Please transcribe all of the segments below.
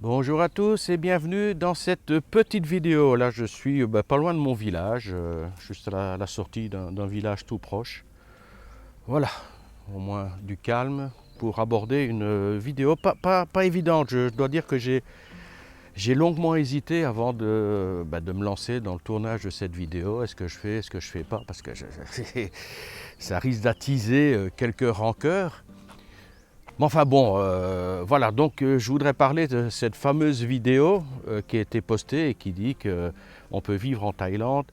Bonjour à tous et bienvenue dans cette petite vidéo. Là, je suis pas loin de mon village, juste à la sortie d'un village tout proche. Voilà, au moins du calme pour aborder une vidéo pas évidente. Je dois dire que j'ai longuement hésité avant de me lancer dans le tournage de cette vidéo. Est-ce que je fais, est-ce que je fais pas? Parce que ça risque d'attiser quelques rancœurs. Mais enfin bon, voilà, donc je voudrais parler de cette fameuse vidéo qui a été postée et qui dit qu'on peut vivre en Thaïlande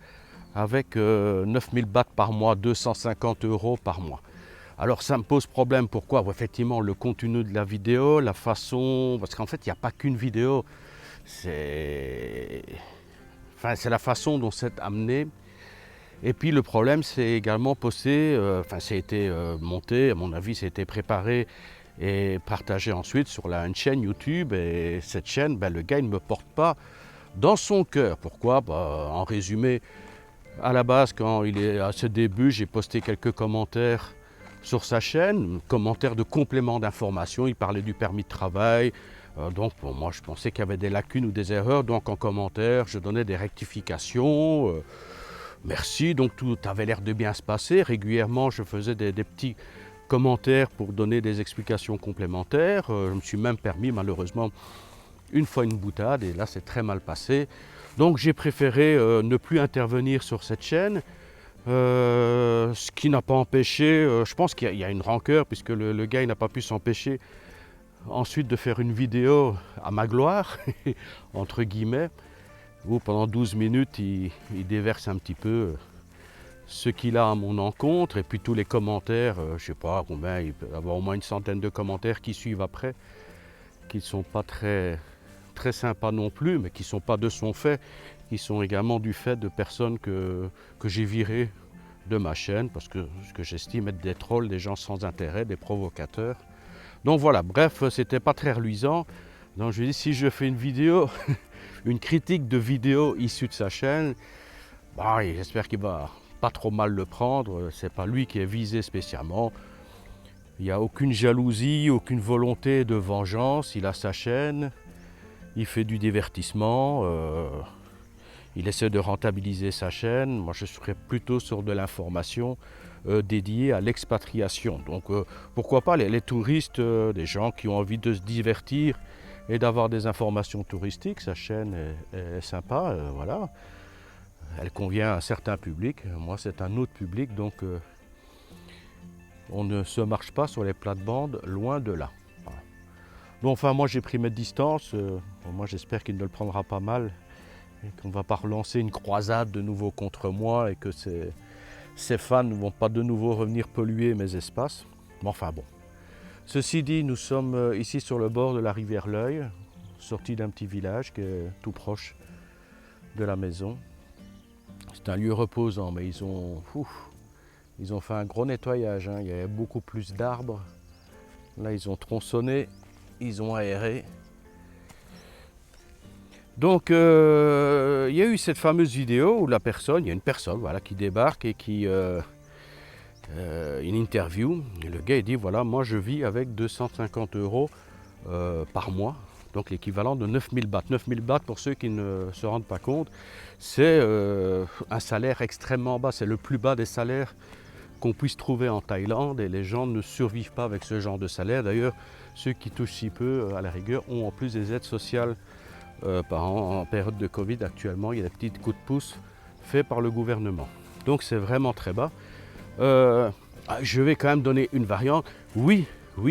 avec 9000 bahts par mois, 250 euros par mois. Alors ça me pose problème, pourquoi? Effectivement, le contenu de la vidéo, la façon, parce qu'en fait il n'y a pas qu'une vidéo, c'est c'est la façon dont c'est amené. Et puis le problème c'est également posté, ça a été monté, à mon avis ça a été préparé et partagé ensuite sur une chaîne YouTube. Et cette chaîne, le gars il ne me porte pas dans son cœur. Pourquoi? En résumé, à la base, quand il est à ce début, j'ai posté quelques commentaires sur sa chaîne, commentaires de compléments d'information. Il parlait du permis de travail. Donc pour moi, je pensais qu'il y avait des lacunes ou des erreurs. Donc en commentaire, je donnais des rectifications. Merci, donc tout avait l'air de bien se passer. Régulièrement, je faisais des petits commentaires pour donner des explications complémentaires. Je me suis même permis malheureusement une fois une boutade et là c'est très mal passé. Donc j'ai préféré ne plus intervenir sur cette chaîne, ce qui n'a pas empêché, je pense qu'il y a une rancœur puisque le gars il n'a pas pu s'empêcher ensuite de faire une vidéo à ma gloire, entre guillemets, où pendant 12 minutes il déverse un petit peu ce qu'il a à mon encontre, et puis tous les commentaires, je ne sais pas combien, il peut y avoir au moins une centaine de commentaires qui suivent après, qui ne sont pas très sympas non plus, mais qui ne sont pas de son fait, qui sont également du fait de personnes que j'ai virées de ma chaîne, parce que ce que j'estime être des trolls, des gens sans intérêt, des provocateurs. Donc voilà, bref, c'était pas très reluisant. Donc je dis, si je fais une vidéo, une critique de vidéo issue de sa chaîne, j'espère qu'il va pas trop mal le prendre. C'est pas lui qui est visé spécialement. Il n'y a aucune jalousie, aucune volonté de vengeance. Il a sa chaîne, il fait du divertissement, il essaie de rentabiliser sa chaîne. Moi, je serais plutôt sur de l'information dédiée à l'expatriation. Donc, pourquoi pas les touristes, des gens qui ont envie de se divertir et d'avoir des informations touristiques. Sa chaîne est sympa, voilà. Elle convient à un certain public. Moi, c'est un autre public, donc on ne se marche pas sur les plates-bandes, loin de là. Voilà. Bon, enfin, moi, j'ai pris mes distances. Moi, j'espère qu'il ne le prendra pas mal et qu'on ne va pas relancer une croisade de nouveau contre moi et que ces fans ne vont pas de nouveau revenir polluer mes espaces. Mais enfin, bon. Ceci dit, nous sommes ici sur le bord de la rivière L'Œil, sorti d'un petit village qui est tout proche de la maison. C'est un lieu reposant, mais ils ont fait un gros nettoyage, hein. Il y avait beaucoup plus d'arbres. Là, ils ont tronçonné, ils ont aéré. Donc, il y a eu cette fameuse vidéo où il y a une personne voilà, qui débarque et qui... une interview. Et le gars, il dit, voilà, moi je vis avec 250 euros par mois. Donc l'équivalent de 9000 bahts. 9000 bahts, pour ceux qui ne se rendent pas compte, c'est un salaire extrêmement bas. C'est le plus bas des salaires qu'on puisse trouver en Thaïlande, et les gens ne survivent pas avec ce genre de salaire. D'ailleurs, ceux qui touchent si peu, à la rigueur, ont en plus des aides sociales par an. En période de Covid, actuellement, il y a des petits coups de pouce faits par le gouvernement. Donc c'est vraiment très bas. Je vais quand même donner une variante. Oui,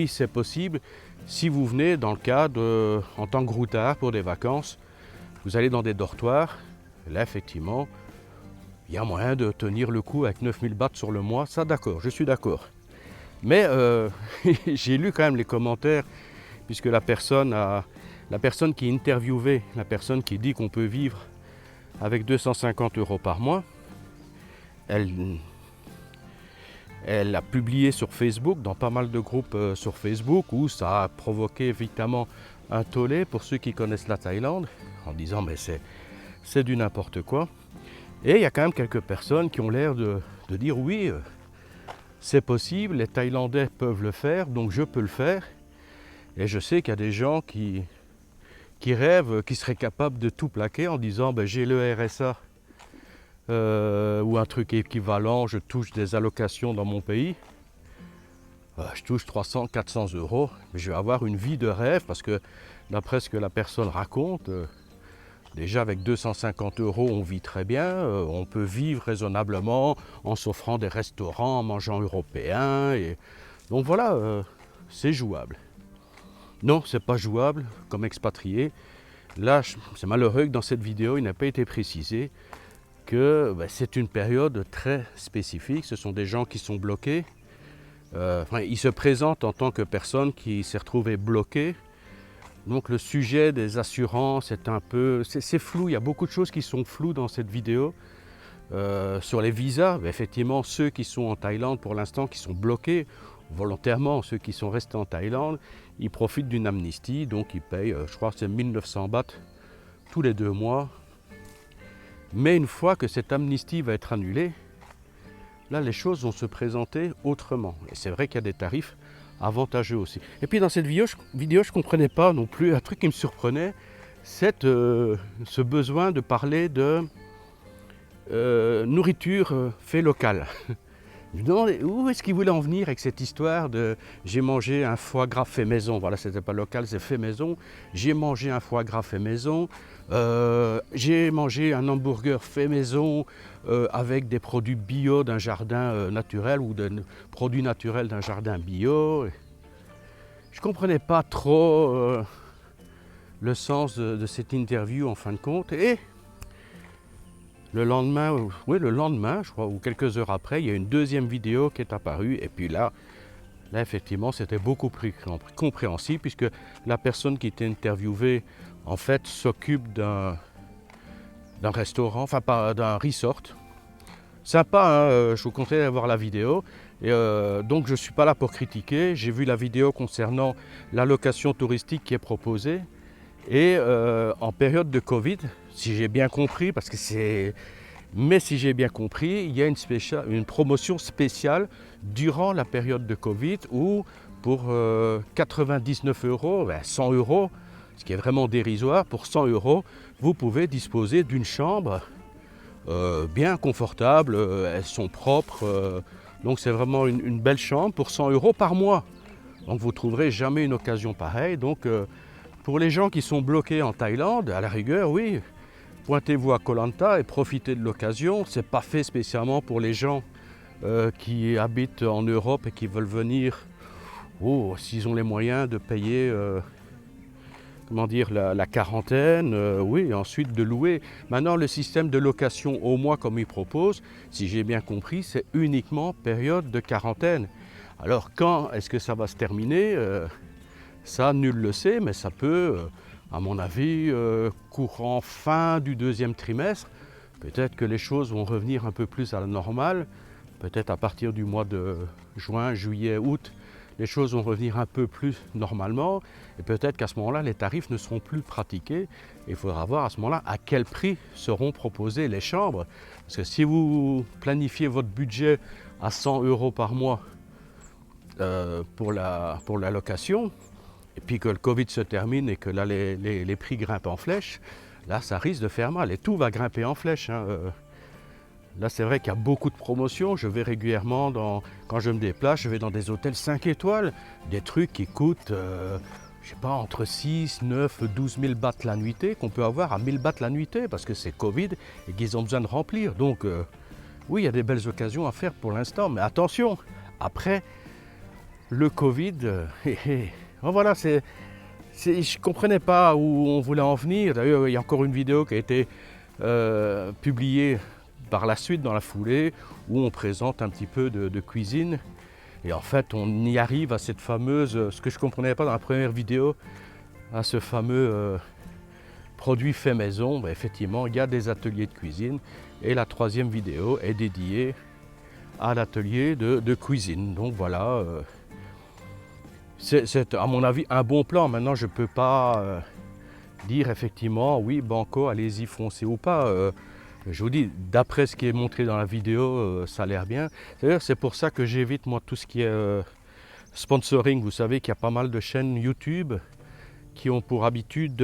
c'est possible. Si vous venez dans le cadre, en tant que routard pour des vacances, vous allez dans des dortoirs. Là, effectivement, il y a moyen de tenir le coup avec 9000 bahts sur le mois. Ça, d'accord, je suis d'accord. Mais j'ai lu quand même les commentaires, puisque la personne qui est interviewée, la personne qui dit qu'on peut vivre avec 250 euros par mois, elle a publié sur Facebook, dans pas mal de groupes sur Facebook, où ça a provoqué évidemment un tollé pour ceux qui connaissent la Thaïlande, en disant mais c'est du n'importe quoi. Et il y a quand même quelques personnes qui ont l'air de dire oui, c'est possible, les Thaïlandais peuvent le faire, donc je peux le faire. Et je sais qu'il y a des gens qui qui rêvent, qui seraient capables de tout plaquer en disant ben, j'ai le RSA ou un truc équivalent, je touche des allocations dans mon pays. Je touche 300, 400 euros, mais je vais avoir une vie de rêve parce que d'après ce que la personne raconte, déjà avec 250 euros on vit très bien, on peut vivre raisonnablement en s'offrant des restaurants, en mangeant européen. Et... Donc voilà, c'est jouable. Non, c'est pas jouable comme expatrié. Là, c'est malheureux que dans cette vidéo il n'a pas été précisé que ben, c'est une période très spécifique. Ce sont des gens qui sont bloqués. Il se présente en tant que personne qui s'est retrouvée bloquée. Donc le sujet des assurances est un peu... C'est flou, il y a beaucoup de choses qui sont floues dans cette vidéo. Sur les visas, effectivement, ceux qui sont en Thaïlande pour l'instant, qui sont bloqués volontairement, ceux qui sont restés en Thaïlande, ils profitent d'une amnistie, donc ils payent, je crois que c'est 1900 bahts tous les 2 mois. Mais une fois que cette amnistie va être annulée, là, les choses vont se présenter autrement. Et c'est vrai qu'il y a des tarifs avantageux aussi. Et puis dans cette vidéo, je ne comprenais pas non plus, un truc qui me surprenait, c'est ce besoin de parler de nourriture fait locale. Je me demandais où est-ce qu'il voulait en venir avec cette histoire de j'ai mangé un foie gras fait maison. Voilà, c'était pas local, c'est fait maison. J'ai mangé un foie gras fait maison. J'ai mangé un hamburger fait maison avec des produits bio d'un jardin naturel ou de produits naturels d'un jardin bio. Je ne comprenais pas trop le sens de cette interview en fin de compte. Et le lendemain, je crois, ou quelques heures après, il y a une deuxième vidéo qui est apparue. Et puis là effectivement, c'était beaucoup plus compréhensible puisque la personne qui était interviewée, en fait, s'occupe d'un restaurant, enfin pas d'un resort. Sympa, hein, je vous conseille d'aller voir la vidéo. Et donc je ne suis pas là pour critiquer. J'ai vu la vidéo concernant la location touristique qui est proposée. Et en période de Covid, si j'ai bien compris, parce que c'est... Mais si j'ai bien compris, il y a une promotion spéciale durant la période de Covid où pour 99 euros, 100 euros, ce qui est vraiment dérisoire, pour 100 euros, vous pouvez disposer d'une chambre bien confortable, elles sont propres, donc c'est vraiment une belle chambre pour 100 euros par mois. Donc vous ne trouverez jamais une occasion pareille. Donc pour les gens qui sont bloqués en Thaïlande, à la rigueur, oui, pointez-vous à Koh Lanta et profitez de l'occasion. Ce n'est pas fait spécialement pour les gens qui habitent en Europe et qui veulent venir, s'ils ont les moyens de payer la quarantaine, oui, et ensuite de louer. Maintenant, le système de location au mois, comme il propose, si j'ai bien compris, c'est uniquement période de quarantaine. Alors, quand est-ce que ça va se terminer ça, nul le sait, mais ça peut, à mon avis, courant fin du deuxième trimestre. Peut-être que les choses vont revenir un peu plus à la normale. Peut-être à partir du mois de juin, juillet, août, les choses vont revenir un peu plus normalement. Et peut-être qu'à ce moment-là, les tarifs ne seront plus pratiqués. Il faudra voir à ce moment-là à quel prix seront proposées les chambres. Parce que si vous planifiez votre budget à 100 euros par mois pour la location, et puis que le Covid se termine et que là les prix grimpent en flèche, là ça risque de faire mal et tout va grimper en flèche. Hein. Là c'est vrai qu'il y a beaucoup de promotions, je vais régulièrement, quand je me déplace, je vais dans des hôtels 5 étoiles, des trucs qui coûtent, je sais pas, entre 6, 9, 12 000 bahts la nuitée, qu'on peut avoir à 1000 bahts la nuitée parce que c'est Covid et qu'ils ont besoin de remplir. Donc oui, il y a des belles occasions à faire pour l'instant, mais attention, après le Covid, voilà, je ne comprenais pas où on voulait en venir. D'ailleurs, il y a encore une vidéo qui a été publiée par la suite dans la foulée où on présente un petit peu de cuisine. Et en fait, on y arrive à cette fameuse, ce que je ne comprenais pas dans la première vidéo, à ce fameux produit fait maison. Effectivement, il y a des ateliers de cuisine. Et la troisième vidéo est dédiée à l'atelier de cuisine. Donc voilà. C'est à mon avis un bon plan. Maintenant je ne peux pas dire effectivement oui banco, allez-y foncez ou pas. Je vous dis, d'après ce qui est montré dans la vidéo, ça a l'air bien. D'ailleurs c'est pour ça que j'évite moi tout ce qui est sponsoring. Vous savez qu'il y a pas mal de chaînes YouTube qui ont pour habitude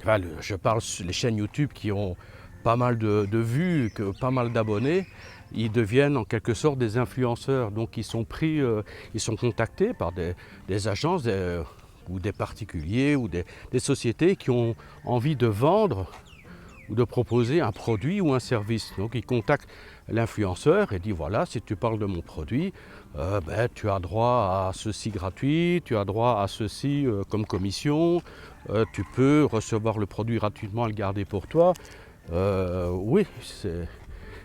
je parle sur les chaînes YouTube qui ont pas mal de vues, pas mal d'abonnés, ils deviennent en quelque sorte des influenceurs. Donc ils sont ils sont contactés par des agences ou des particuliers ou des sociétés qui ont envie de vendre ou de proposer un produit ou un service. Donc ils contactent l'influenceur et disent voilà, si tu parles de mon produit, tu as droit à ceci gratuit, tu as droit à ceci comme commission, tu peux recevoir le produit gratuitement et le garder pour toi. Oui,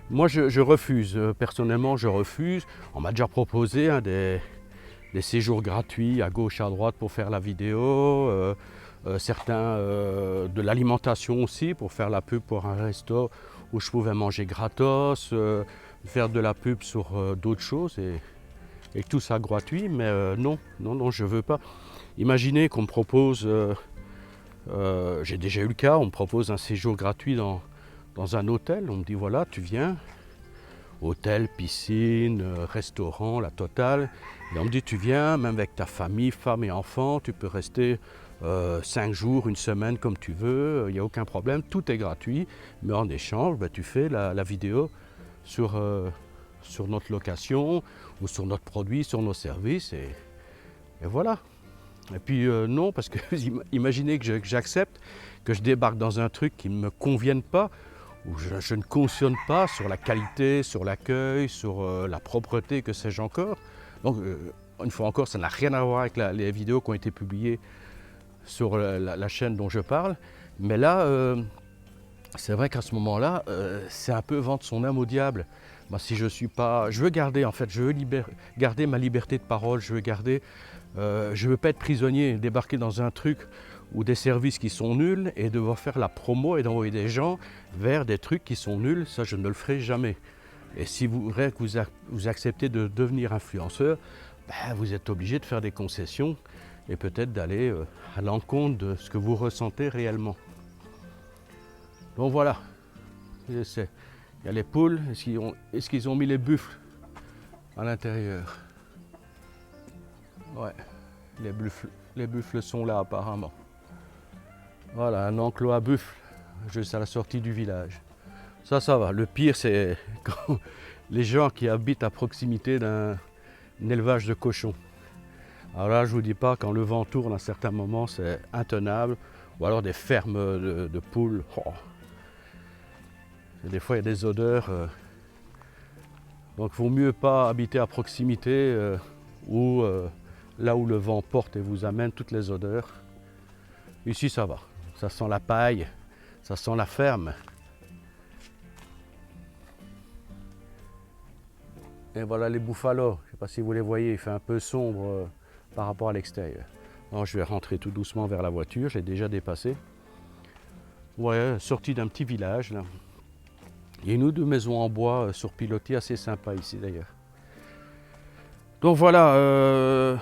moi je refuse, personnellement je refuse. On m'a déjà proposé des séjours gratuits à gauche, à droite pour faire la vidéo, certains de l'alimentation aussi pour faire la pub pour un resto où je pouvais manger gratos, faire de la pub sur d'autres choses et tout ça gratuit, mais non, je veux pas. Imaginez qu'on me propose, j'ai déjà eu le cas, on me propose un séjour gratuit dans un hôtel, on me dit voilà, tu viens, hôtel, piscine, restaurant, la totale, et on me dit tu viens, même avec ta famille, femme et enfants, tu peux rester 5 jours, une semaine comme tu veux, il n'y a aucun problème, tout est gratuit, mais en échange, tu fais la vidéo sur notre location ou sur notre produit, sur nos services, et voilà. Et puis non, parce que imaginez que j'accepte, que je débarque dans un truc qui ne me convienne pas, où je ne cautionne pas sur la qualité, sur l'accueil, sur la propreté, que sais-je encore. Donc une fois encore, ça n'a rien à voir avec les vidéos qui ont été publiées sur la chaîne dont je parle. Mais là, c'est vrai qu'à ce moment-là, c'est un peu vendre son âme au diable. Moi, si je suis pas, je veux garder, en fait, je veux garder ma liberté de parole, je veux pas être prisonnier, débarquer dans un truc ou des services qui sont nuls et devoir faire la promo et d'envoyer des gens vers des trucs qui sont nuls, ça je ne le ferai jamais. Et si vous acceptez de devenir influenceur, vous êtes obligé de faire des concessions et peut-être d'aller à l'encontre de ce que vous ressentez réellement. Donc voilà, il y a les poules, est-ce qu'ils ont mis les buffles à l'intérieur? Ouais, les buffles sont là apparemment. Voilà, un enclos à buffles, juste à la sortie du village. Ça va. Le pire, c'est quand les gens qui habitent à proximité d'un élevage de cochons. Alors là, je vous dis pas, quand le vent tourne à certains moments, c'est intenable. Ou alors des fermes de poules. Oh. Et des fois, il y a des odeurs. Donc, il vaut mieux pas habiter à proximité ou là où le vent porte et vous amène toutes les odeurs. Ici, ça va. Ça sent la paille, ça sent la ferme. Et voilà les buffalos. Je ne sais pas si vous les voyez, il fait un peu sombre par rapport à l'extérieur. Alors, je vais rentrer tout doucement vers la voiture, je l'ai déjà dépassé. Ouais, sorti d'un petit village là. Il y a une ou deux maisons en bois sur pilotis assez sympa ici d'ailleurs. Donc voilà,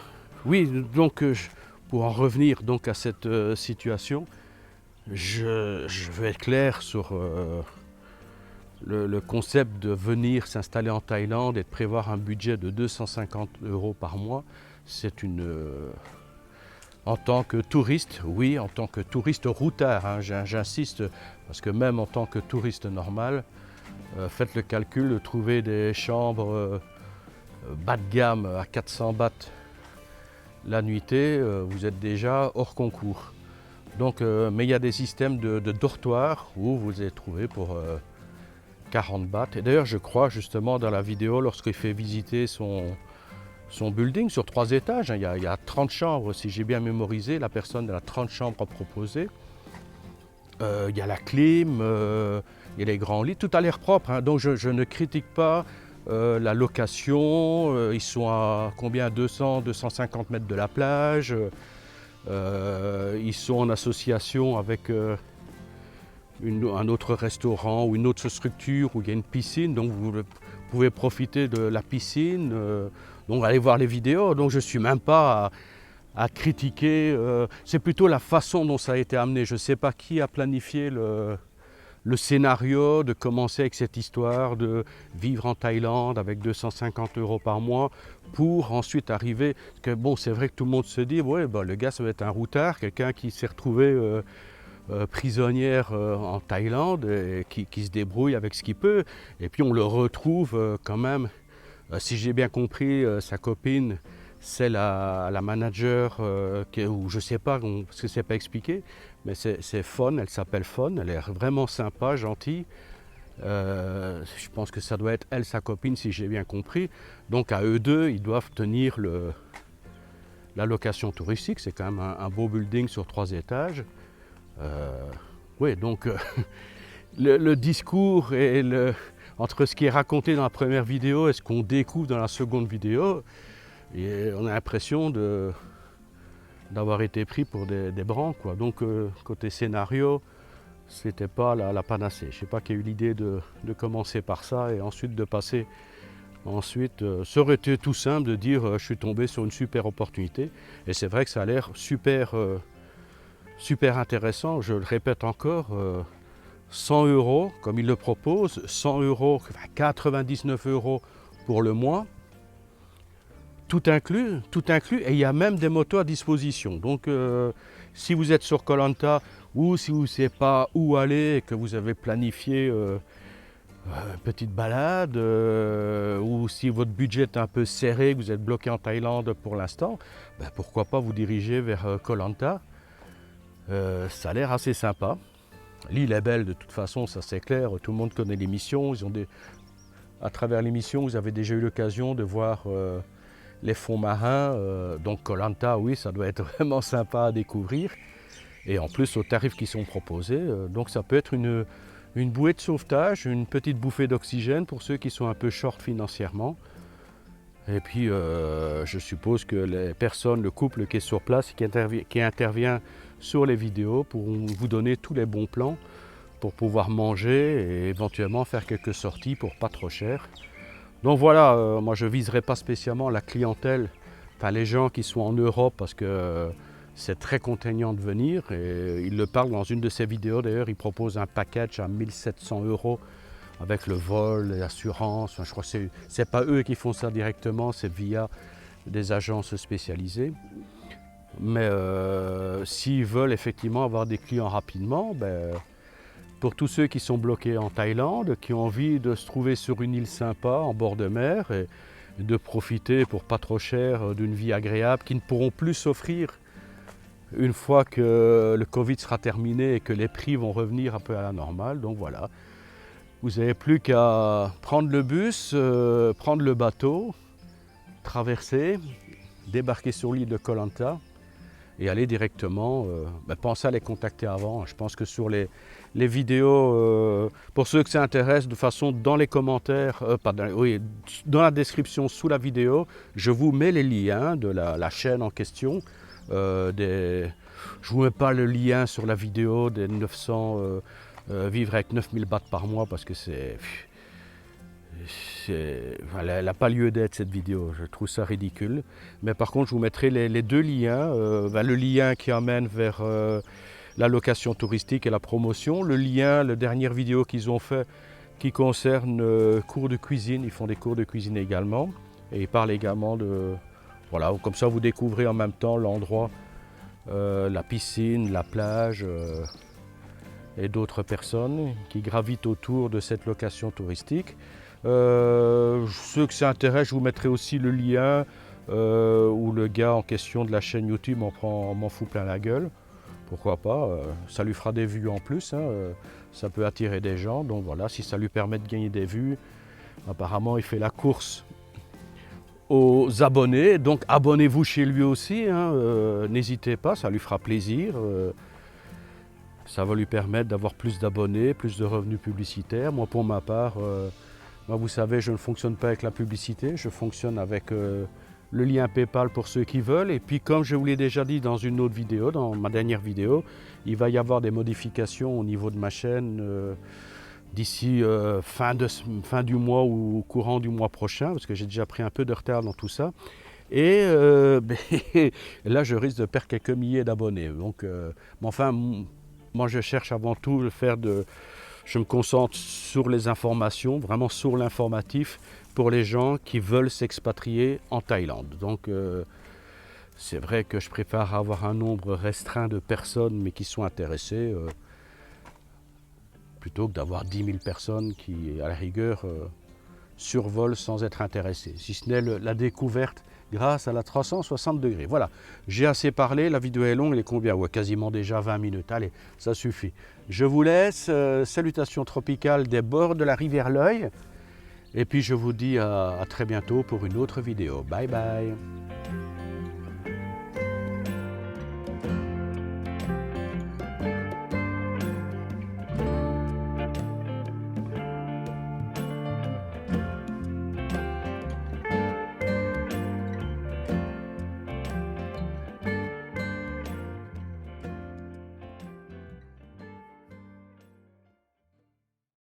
oui, donc pour en revenir donc à cette situation, je vais être clair sur le concept de venir s'installer en Thaïlande et de prévoir un budget de 250 € par mois. C'est en tant que touriste, oui, en tant que touriste routard, hein, j'insiste, parce que même en tant que touriste normal, faites le calcul de trouver des chambres bas de gamme à 400 bahts la nuitée, vous êtes déjà hors concours. Donc, mais il y a des systèmes de dortoirs où vous allez trouver pour 40 bahts. Et d'ailleurs, je crois justement dans la vidéo, lorsqu'il fait visiter son building sur 3 étages, hein, il y a 30 chambres, si j'ai bien mémorisé, la personne a 30 chambres à proposer. Il y a la clim, il y a les grands lits, tout a l'air propre, hein, donc je ne critique pas la location, ils sont à combien, 200-250 mètres de la plage, ils sont en association avec un autre restaurant ou une autre structure où il y a une piscine, donc vous pouvez profiter de la piscine, donc allez voir les vidéos, donc je ne suis même pas à critiquer, c'est plutôt la façon dont ça a été amené. Je ne sais pas qui a planifié le scénario de commencer avec cette histoire de vivre en Thaïlande avec 250 € par mois pour ensuite arriver. Parce que bon, c'est vrai que tout le monde se dit, ouais, bah, le gars, ça va être un routard, quelqu'un qui s'est retrouvé prisonnière en Thaïlande et qui se débrouille avec ce qu'il peut. Et puis on le retrouve quand même, si j'ai bien compris, sa copine, c'est la manager, ou je sais pas, parce que c'est pas expliqué, mais c'est Fon, elle s'appelle Fon, elle est vraiment sympa, gentille. Je pense que ça doit être elle, sa copine, si j'ai bien compris. Donc à eux deux, ils doivent tenir la location touristique. C'est quand même un beau building sur 3 étages. Oui, donc le discours et entre ce qui est raconté dans la première vidéo et ce qu'on découvre dans la seconde vidéo, et on a l'impression d'avoir été pris pour des brancs, quoi. Donc côté scénario, c'était pas la panacée. Je sais pas qui a eu l'idée de commencer par ça et ensuite de passer. Ensuite, ça aurait été tout simple de dire je suis tombé sur une super opportunité. Et c'est vrai que ça a l'air super intéressant. Je le répète encore, 100 € comme il le propose, 100 €, 99 € pour le mois. Tout inclus, et il y a même des motos à disposition. Donc si vous êtes sur Koh Lanta ou si vous ne savez pas où aller et que vous avez planifié une petite balade, ou si votre budget est un peu serré, que vous êtes bloqué en Thaïlande pour l'instant, ben pourquoi pas vous diriger vers Koh Lanta. Ça a l'air assez sympa. L'île est belle de toute façon, ça c'est clair, tout le monde connaît l'émission. À travers l'émission, vous avez déjà eu l'occasion de voir les fonds marins, donc Koh Lanta, oui, ça doit être vraiment sympa à découvrir. Et en plus, aux tarifs qui sont proposés, donc ça peut être une bouée de sauvetage, une petite bouffée d'oxygène pour ceux qui sont un peu short financièrement. Et puis, je suppose que les personnes, le couple qui est sur place, qui intervient sur les vidéos, pourront vous donner tous les bons plans pour pouvoir manger et éventuellement faire quelques sorties pour pas trop cher. Donc voilà, moi je ne viserai pas spécialement la clientèle, enfin les gens qui sont en Europe parce que c'est très contraignant de venir. Et il le parle dans une de ses vidéos, d'ailleurs il propose un package à 1700 € avec le vol, l'assurance. Enfin, je crois que c'est pas eux qui font ça directement, c'est via des agences spécialisées. Mais s'ils veulent effectivement avoir des clients rapidement, ben, pour tous ceux qui sont bloqués en Thaïlande, qui ont envie de se trouver sur une île sympa en bord de mer et de profiter pour pas trop cher d'une vie agréable, qui ne pourront plus s'offrir une fois que le Covid sera terminé et que les prix vont revenir un peu à la normale. Donc voilà, vous n'avez plus qu'à prendre le bus, prendre le bateau, traverser, débarquer sur l'île de Koh Lanta et aller directement, pensez à les contacter avant. Je pense que sur les vidéos, pour ceux que ça intéresse, de toute façon dans les commentaires, dans la description sous la vidéo, je vous mets les liens de la chaîne en question. Je ne vous mets pas le lien sur la vidéo des 900 vivre avec 9000 bahts par mois parce que elle n'a pas lieu d'être cette vidéo, je trouve ça ridicule. Mais par contre je vous mettrai les deux liens, le lien qui amène vers la location touristique et la promotion, le lien, la dernière vidéo qu'ils ont fait qui concerne cours de cuisine, ils font des cours de cuisine également et ils parlent également de, voilà, comme ça vous découvrez en même temps l'endroit, la piscine, la plage et d'autres personnes qui gravitent autour de cette location touristique. Ceux que ça intéresse, je vous mettrai aussi le lien où le gars en question de la chaîne YouTube m'en fout plein la gueule. Pourquoi pas, ça lui fera des vues en plus, hein, ça peut attirer des gens. Donc voilà, si ça lui permet de gagner des vues, apparemment il fait la course aux abonnés. Donc abonnez-vous chez lui aussi, hein, n'hésitez pas, ça lui fera plaisir. Ça va lui permettre d'avoir plus d'abonnés, plus de revenus publicitaires. Moi pour ma part, moi, vous savez, je ne fonctionne pas avec la publicité, je fonctionne avec le lien PayPal pour ceux qui veulent. Et puis comme je vous l'ai déjà dit dans une autre vidéo, dans ma dernière vidéo, il va y avoir des modifications au niveau de ma chaîne d'ici fin du mois ou courant du mois prochain, parce que j'ai déjà pris un peu de retard dans tout ça. Et là, je risque de perdre quelques milliers d'abonnés. Donc, mais enfin, moi, je cherche avant tout de faire Je me concentre sur les informations, vraiment sur l'informatif pour les gens qui veulent s'expatrier en Thaïlande. Donc c'est vrai que je préfère avoir un nombre restreint de personnes mais qui sont intéressées plutôt que d'avoir 10 000 personnes qui, à la rigueur, survolent sans être intéressées. Si ce n'est la découverte grâce à la 360 degrés. Voilà, j'ai assez parlé, la vidéo est longue, elle est combien? Ouais, quasiment déjà 20 minutes, allez, ça suffit. Je vous laisse, salutations tropicales des bords de la rivière Loy, et puis je vous dis à très bientôt pour une autre vidéo. Bye bye.